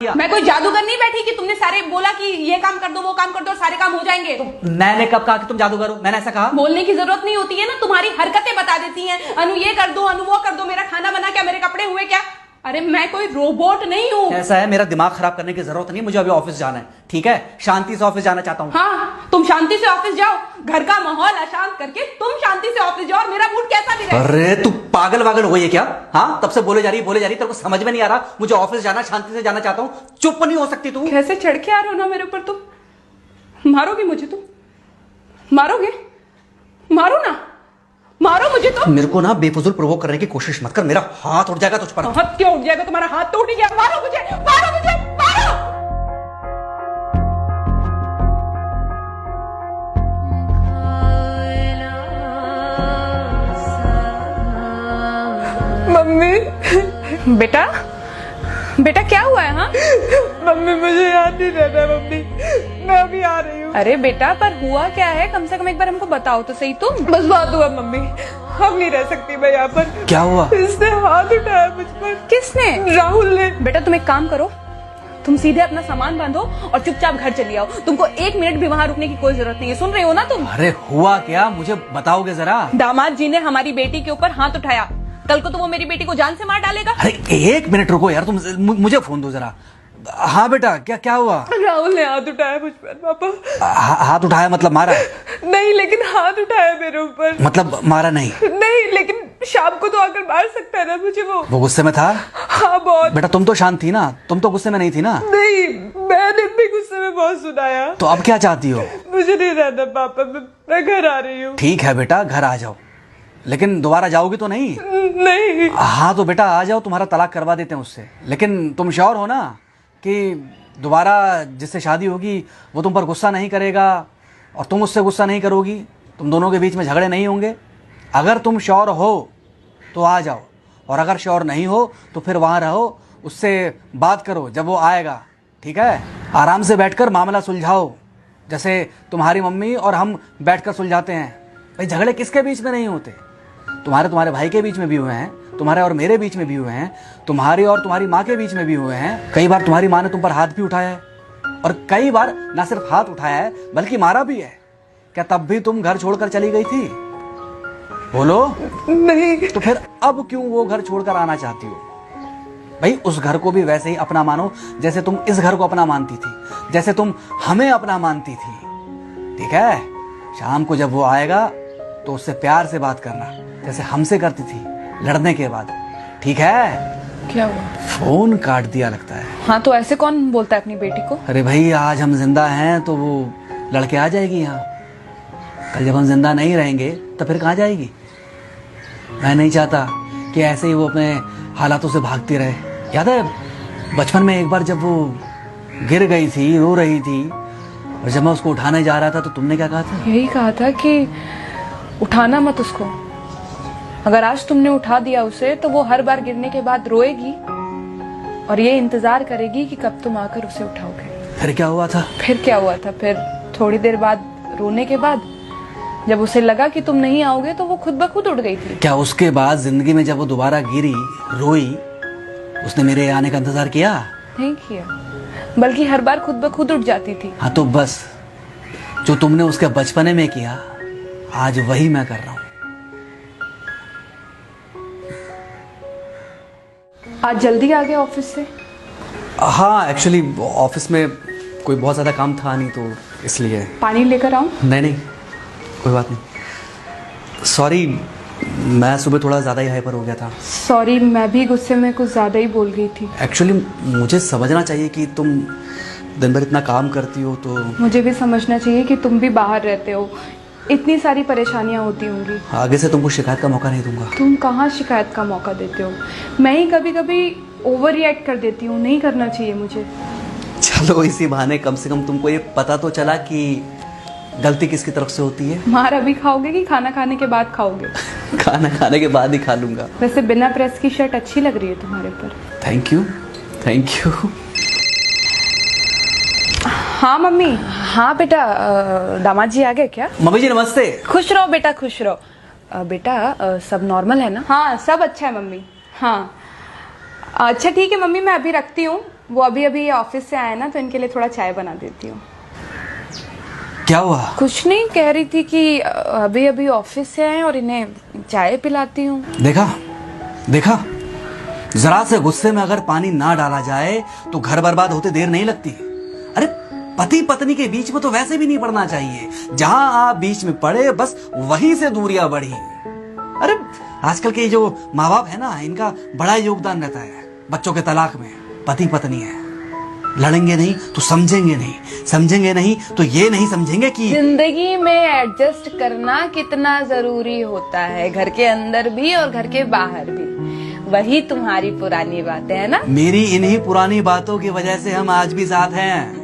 मैं कोई जादूगर नहीं बैठी कि तुमने सारे बोला कि ये काम कर दो वो काम कर दो और सारे काम हो जाएंगे। मैंने कब कहा कि तुम जादूगर हो? मैंने ऐसा कहा? बोलने की जरूरत नहीं होती है ना, तुम्हारी हरकतें बता देती हैं। अनु ये कर दो, अनु वो कर दो, मेरा खाना बना क्या, मेरे कपड़े हुए क्या। अरे मैं कोई रोबोट नहीं हूँ। ऐसा है, मेरा दिमाग खराब करने की जरूरत नहीं, मुझे अभी ऑफिस जाना है। ठीक है, शांति से ऑफिस जाना चाहता हूँ। हाँ, तुम शांति से ऑफिस जाओ, घर का माहौल अशांत करके तुम शांति से ऑफिस जाओ और मेरा मूड कैसा भी रहे। अरे तू पागल वागल हो गई है क्या? हाँ, तब से बोले जा रही तेरे को समझ में नहीं आ रहा। मुझे ऑफिस जाना, शांति से जाना चाहता हूँ। चुप नहीं हो सकती तू? कैसे चढ़ के आ रहे हो ना मेरे ऊपर तुम। मारोगे मुझे तुम? मारोगे? मारो ना, मारो मुझे तो। मेरे को ना बेफजूल प्रोवोक करने की कोशिश मत कर, मेरा हाथ उठ जाएगा तुझ पर। हाथ क्यों उठ जाएगा? तुम्हारा हाथ तो उठ गया। मारो मुझे, मारो मुझे, मारो। मम्मी, बेटा बेटा क्या हुआ है? हाँ मम्मी मुझे याद नहीं रहना। मम्मी मैं अभी आ रही हूँ। अरे बेटा, पर हुआ क्या है? कम से कम एक बार हमको बताओ तो सही तुम। बस बात हुआ मम्मी, हम नहीं रह सकती मैं यहाँ पर। क्या हुआ? इसने हाथ उठाया मुझ पर। किसने? राहुल ने। बेटा तुम एक काम करो, तुम सीधे अपना सामान बांधो और चुपचाप घर चली आओ। तुमको 1 मिनट भी वहाँ रुकने की कोई जरूरत नहीं है। सुन रहे हो ना तुम? अरे हुआ क्या, मुझे बताओगे जरा? दामाद जी ने हमारी बेटी के ऊपर हाथ उठाया। कल को तो वो मेरी बेटी को जान से मार डालेगा। अरे 1 मिनट रुको यार, तुम मुझे फोन दो जरा। हाँ बेटा, क्या हुआ? राहुल ने हाथ उठाया मुझ पर पापा। हाथ उठाया मतलब मारा? नहीं, लेकिन हाथ उठाया मेरे ऊपर। मतलब मारा नहीं? नहीं, लेकिन शाम को तो आकर मार सकता है ना मुझे वो गुस्से में था? हाँ बहुत। बेटा तुम तो शांत थी ना, तुम तो गुस्से में नहीं थी ना? नहीं, मैंने भी गुस्से में बहुत सुनाया। तो अब क्या चाहती हो? मुझे नहीं रहना पापा, मैं घर आ रही हूँ। ठीक है बेटा, घर आ जाओ, लेकिन दोबारा जाओगी तो नहीं? नहीं। हाँ तो बेटा आ जाओ, तुम्हारा तलाक करवा देते हैं उससे। लेकिन तुम श्योर हो ना कि दोबारा जिससे शादी होगी वो तुम पर गुस्सा नहीं करेगा और तुम उससे गुस्सा नहीं करोगी, तुम दोनों के बीच में झगड़े नहीं होंगे? अगर तुम श्योर हो तो आ जाओ, और अगर श्योर नहीं हो तो फिर वहाँ रहो, उससे बात करो जब वो आएगा। ठीक है, आराम से बैठकर मामला सुलझाओ, जैसे तुम्हारी मम्मी और हम बैठकर सुलझाते हैं। भाई झगड़े किसके बीच में नहीं होते? तुम्हारे भाई के बीच में भी हुए हैं, तुम्हारे और मेरे बीच में भी हुए हैं, तुम्हारी और तुम्हारी माँ के बीच में भी हुए हैं। कई बार तुम्हारी माँ ने तुम पर हाथ भी उठाया है, और कई बार ना सिर्फ हाथ उठाया है बल्कि मारा भी है। क्या तब भी तुम घर छोड़कर चली गई थी? बोलो। नहीं। तो फिर अब क्यों वो घर छोड़कर आना चाहती हो? भाई उस घर को भी वैसे ही अपना मानो जैसे तुम इस घर को अपना मानती थी, जैसे तुम हमें अपना मानती थी। ठीक है, शाम को जब वो आएगा तो उससे प्यार से बात करना, जैसे हमसे करती थी लड़ने के बाद। ठीक है? क्या हुआ? फोन काट दिया लगता है। हाँ तो ऐसे कौन बोलता है अपनी बेटी को? अरे भाई आज हम जिंदा हैं तो वो लड़के आ जाएगी यहाँ, कल जब हम जिंदा नहीं रहेंगे तो फिर कहाँ जाएगी? मैं नहीं चाहता कि ऐसे ही वो अपने हालातों से भागती रहे। याद है बचपन में एक बार जब वो गिर गई थी, रो रही थी, और जब मैं उसको उठाने जा रहा था तो तुमने क्या कहा था? यही कहा था कि उठाना मत उसको। अगर आज तुमने उठा दिया उसे तो वो हर बार गिरने के बाद रोएगी और ये इंतजार करेगी कि कब तुम आकर उसे उठाओगे। फिर क्या हुआ था? फिर क्या हुआ था? फिर थोड़ी देर बाद रोने के बाद जब उसे लगा कि तुम नहीं आओगे तो वो खुद ब खुद उठ गई थी। क्या उसके बाद जिंदगी में जब वो दोबारा गिरी, रोई, उसने मेरे आने का इंतजार किया? नहीं किया, बल्कि हर बार खुद ब खुद उठ जाती थी। हाँ तो बस जो तुमने उसके बचपने में किया आज वही मैं कर रहा हूँ। आज जल्दी आ गए ऑफिस से? हाँ एक्चुअली ऑफिस में कोई बहुत ज़्यादा काम था नहीं तो इसलिए। पानी लेकर आऊं? नहीं कोई बात नहीं, सॉरी, मैं सुबह थोड़ा ज़्यादा ही हाइपर हो गया था। सॉरी, मैं भी गुस्से में कुछ ज़्यादा ही बोल गई थी। एक्चुअली मुझे समझना चाहिए कि तुम दिन भर इतना काम करती हो तो। मुझे भी समझना चाहिए कि तुम भी बाहर रहते हो, इतनी सारी परेशानियां होती होंगी। आगे से तुमको शिकायत का मौका नहीं दूंगा। तुम कहाँ शिकायत का मौका देते हो? मैं ही कभी कभी ओवर रिएक्ट कर देती हूँ, नहीं करना चाहिए मुझे। चलो इसी बहाने कम से कम तुमको ये पता तो चला कि गलती किसकी तरफ से होती है। मार अभी खाओगे कि खाना खाने के बाद खाओगे? खाना खाने के बाद ही खा लूंगा। वैसे बिना प्रेस की शर्ट अच्छी लग रही है तुम्हारे पर। Thank you. हाँ मम्मी। हाँ बेटा, दामाद जी आ गए क्या? मम्मी जी नमस्ते। खुश रहो बेटा, खुश रहो। बेटा सब नॉर्मल है ना? हाँ सब अच्छा है मम्मी। हाँ अच्छा ठीक है मम्मी, मैं अभी रखती हूँ, वो अभी अभी ऑफिस से आए ना, तो इनके लिए थोड़ा चाय बना देती हूँ। क्या हुआ? कुछ नहीं, कह रही थी कि अभी अभी ऑफिस से आए और इन्हें चाय पिलाती हूँ। देखा देखा, जरा से गुस्से में अगर पानी ना डाला जाए तो घर बर्बाद होते देर नहीं लगती। अरे पति पत्नी के बीच में तो वैसे भी नहीं पड़ना चाहिए। जहां आप बीच में पड़े बस वहीं से दूरियां बढ़ी। अरे आजकल के जो माँ बाप है ना, इनका बड़ा योगदान रहता है बच्चों के तलाक में। पति पत्नी है, लड़ेंगे नहीं तो समझेंगे नहीं, समझेंगे नहीं तो ये नहीं समझेंगे कि जिंदगी में एडजस्ट करना कितना जरूरी होता है, घर के अंदर भी और घर के बाहर भी। वही तुम्हारी पुरानी बातें है ना। मेरी इन्हीं पुरानी बातों की वजह से हम आज भी साथ हैं।